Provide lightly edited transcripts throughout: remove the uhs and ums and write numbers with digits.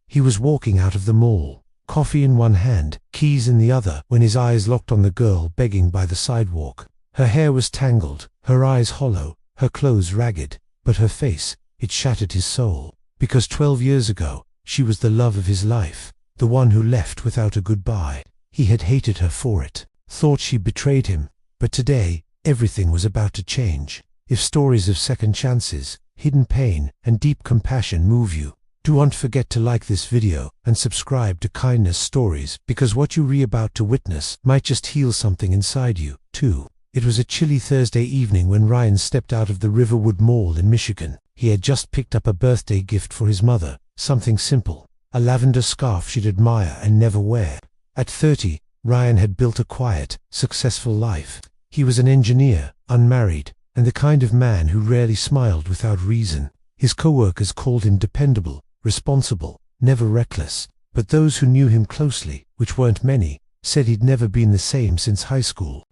He was walking out of the mall, coffee in one hand, keys in the other, when his eyes locked on the girl begging by the sidewalk. Her hair was tangled, her eyes hollow, her clothes ragged, but her face, it shattered his soul. Because 12 years ago, she was the love of his life, the one who left without a goodbye. He had hated her for it, thought she betrayed him, but today, everything was about to change. If stories of second chances, hidden pain, and deep compassion move you, don't forget to like this video and subscribe to Kindness Stories, because what you're about to witness might just heal something inside you, too. It was a chilly Thursday evening when Ryan stepped out of the Riverwood Mall in Michigan. He had just picked up a birthday gift for his mother, something simple, a lavender scarf she'd admire and never wear. At 30, Ryan had built a quiet, successful life. He was an engineer, unmarried, and the kind of man who rarely smiled without reason. His co-workers called him dependable, responsible, never reckless, but those who knew him closely, which weren't many, said he'd never been the same since high school.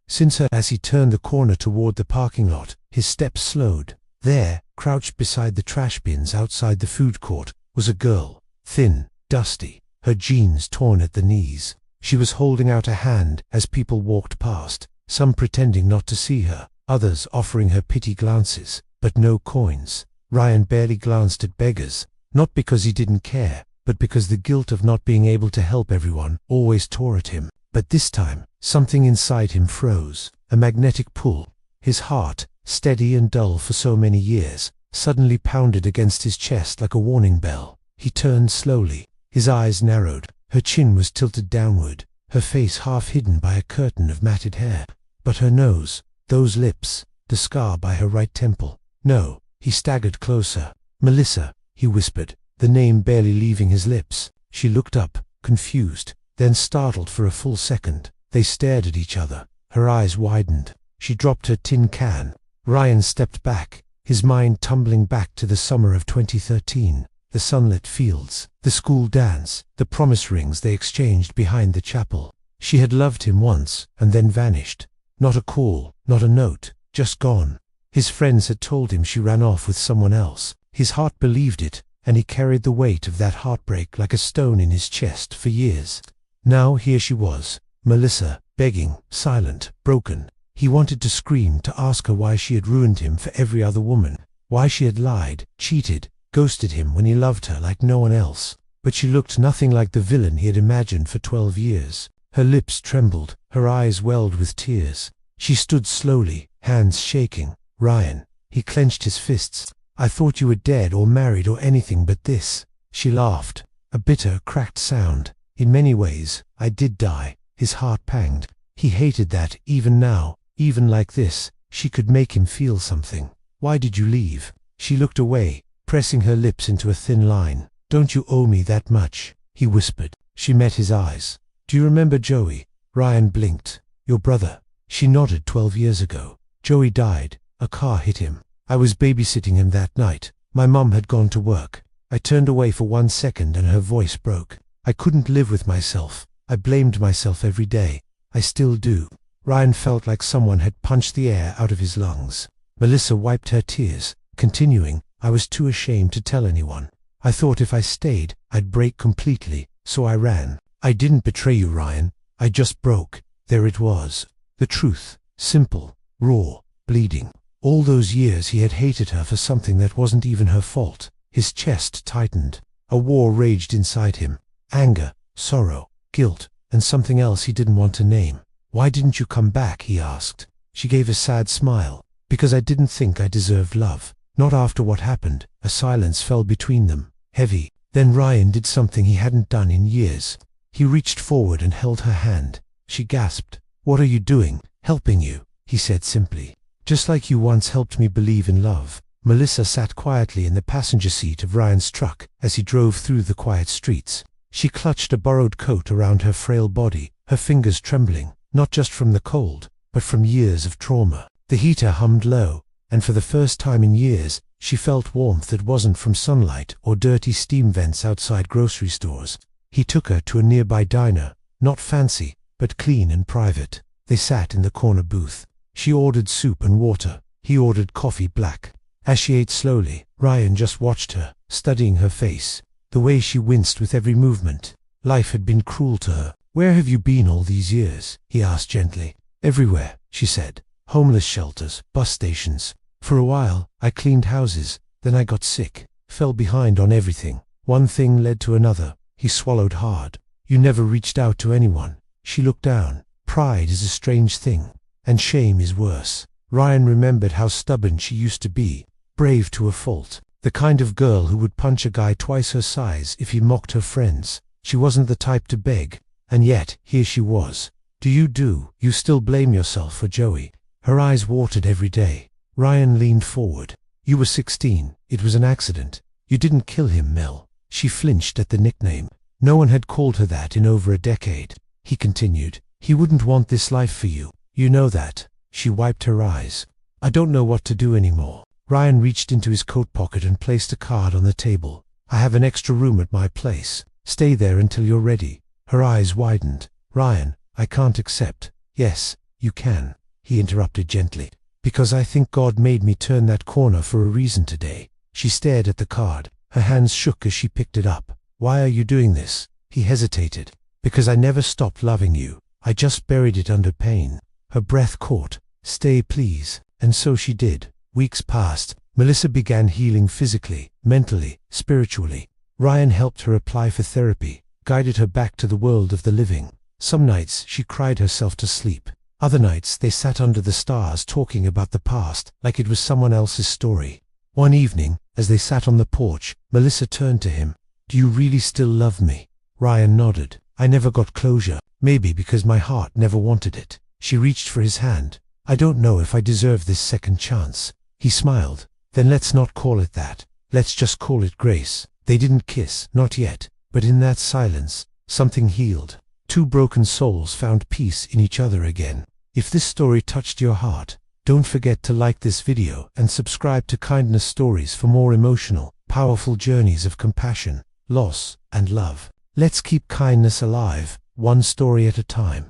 As he turned the corner toward the parking lot, his steps slowed. There, crouched beside the trash bins outside the food court, was a girl, thin, dusty, her jeans torn at the knees. She was holding out a hand as people walked past, some pretending not to see her, others offering her pity glances, but no coins. Ryan barely glanced at beggars, not because he didn't care, but because the guilt of not being able to help everyone always tore at him. But this time, something inside him froze, a magnetic pull. His heart, steady and dull for so many years, suddenly pounded against his chest like a warning bell. He turned slowly, his eyes narrowed, her chin was tilted downward, her face half hidden by a curtain of matted hair. But her nose, those lips, the scar by her right temple. No, he staggered closer. Melissa, he whispered, the name barely leaving his lips. She looked up, confused, then startled for a full second. They stared at each other. Her eyes widened. She dropped her tin can. Ryan stepped back, his mind tumbling back to the summer of 2013. The sunlit fields, the school dance, the promise rings they exchanged behind the chapel. She had loved him once, and then vanished. Not a call, not a note, just gone. His friends had told him she ran off with someone else. His heart believed it, and he carried the weight of that heartbreak like a stone in his chest for years. Now here she was, Melissa, begging, silent, broken. He wanted to scream, to ask her why she had ruined him for every other woman, why she had lied, cheated, ghosted him when he loved her like no one else. But she looked nothing like the villain he had imagined for 12 years. Her lips trembled, her eyes welled with tears. She stood slowly, hands shaking. Ryan, he clenched his fists. I thought you were dead or married or anything but this. She laughed, a bitter, cracked sound. In many ways, I did die. His heart panged. He hated that, even now, even like this, she could make him feel something. Why did you leave? She looked away, pressing her lips into a thin line. Don't you owe me that much? He whispered. She met his eyes. Do you remember Joey? Ryan blinked. Your brother. She nodded. 12 years ago. Joey died. A car hit him. I was babysitting him that night. My mom had gone to work. I turned away for 1 second and her voice broke. I couldn't live with myself. I blamed myself every day. I still do. Ryan felt like someone had punched the air out of his lungs. Melissa wiped her tears, continuing, I was too ashamed to tell anyone. I thought if I stayed, I'd break completely, so I ran. I didn't betray you, Ryan. I just broke. There it was. The truth. Simple. Raw. Bleeding. All those years he had hated her for something that wasn't even her fault. His chest tightened. A war raged inside him. Anger, sorrow, guilt, and something else he didn't want to name. Why didn't you come back? He asked. She gave a sad smile. Because I didn't think I deserved love. Not after what happened. A silence fell between them, heavy. Then Ryan did something he hadn't done in years. He reached forward and held her hand. She gasped. What are you doing? Helping you, he said simply. Just like you once helped me believe in love. Melissa sat quietly in the passenger seat of Ryan's truck as he drove through the quiet streets. She clutched a borrowed coat around her frail body, her fingers trembling, not just from the cold, but from years of trauma. The heater hummed low, and for the first time in years, she felt warmth that wasn't from sunlight or dirty steam vents outside grocery stores. He took her to a nearby diner, not fancy, but clean and private. They sat in the corner booth. She ordered soup and water. He ordered coffee black. As she ate slowly, Ryan just watched her, studying her face. the way she winced with every movement. Life had been cruel to her. "Where have you been all these years?" he asked gently. "Everywhere," she said. "Homeless shelters, bus stations. For a while, I cleaned houses. Then I got sick, fell behind on everything. One thing led to another." He swallowed hard. "You never reached out to anyone." She looked down. "Pride is a strange thing, and shame is worse." Ryan remembered how stubborn she used to be, brave to a fault. The kind of girl who would punch a guy twice her size if he mocked her friends. She wasn't the type to beg, and yet here she was. Do you still blame yourself for Joey?" Her eyes watered every day. Ryan leaned forward. "You were 16. It was an accident. You didn't kill him, Mel." She flinched at the nickname. No one had called her that in over a decade. He continued, "He wouldn't want this life for you. You know that." She wiped her eyes. "I don't know what to do anymore." Ryan reached into his coat pocket and placed a card on the table. "I have an extra room at my place. Stay there until you're ready." Her eyes widened. "Ryan, I can't accept." "Yes, you can," he interrupted gently. "Because I think God made me turn that corner for a reason today." She stared at the card. Her hands shook as she picked it up. "Why are you doing this?" He hesitated. "Because I never stopped loving you. I just buried it under pain." Her breath caught. "Stay, please." And so she did. Weeks passed. Melissa began healing physically, mentally, spiritually. Ryan helped her apply for therapy, guided her back to the world of the living. Some nights she cried herself to sleep. Other nights they sat under the stars talking about the past like it was someone else's story. One evening, as they sat on the porch, Melissa turned to him. "Do you really still love me?" Ryan nodded. "I never got closure. Maybe because my heart never wanted it." She reached for his hand. "I don't know if I deserve this second chance." He smiled. "Then let's not call it that. Let's just call it grace." They didn't kiss, not yet, but in that silence, something healed. Two broken souls found peace in each other again. If this story touched your heart, don't forget to like this video and subscribe to Kindness Stories for more emotional, powerful journeys of compassion, loss, and love. Let's keep kindness alive, one story at a time.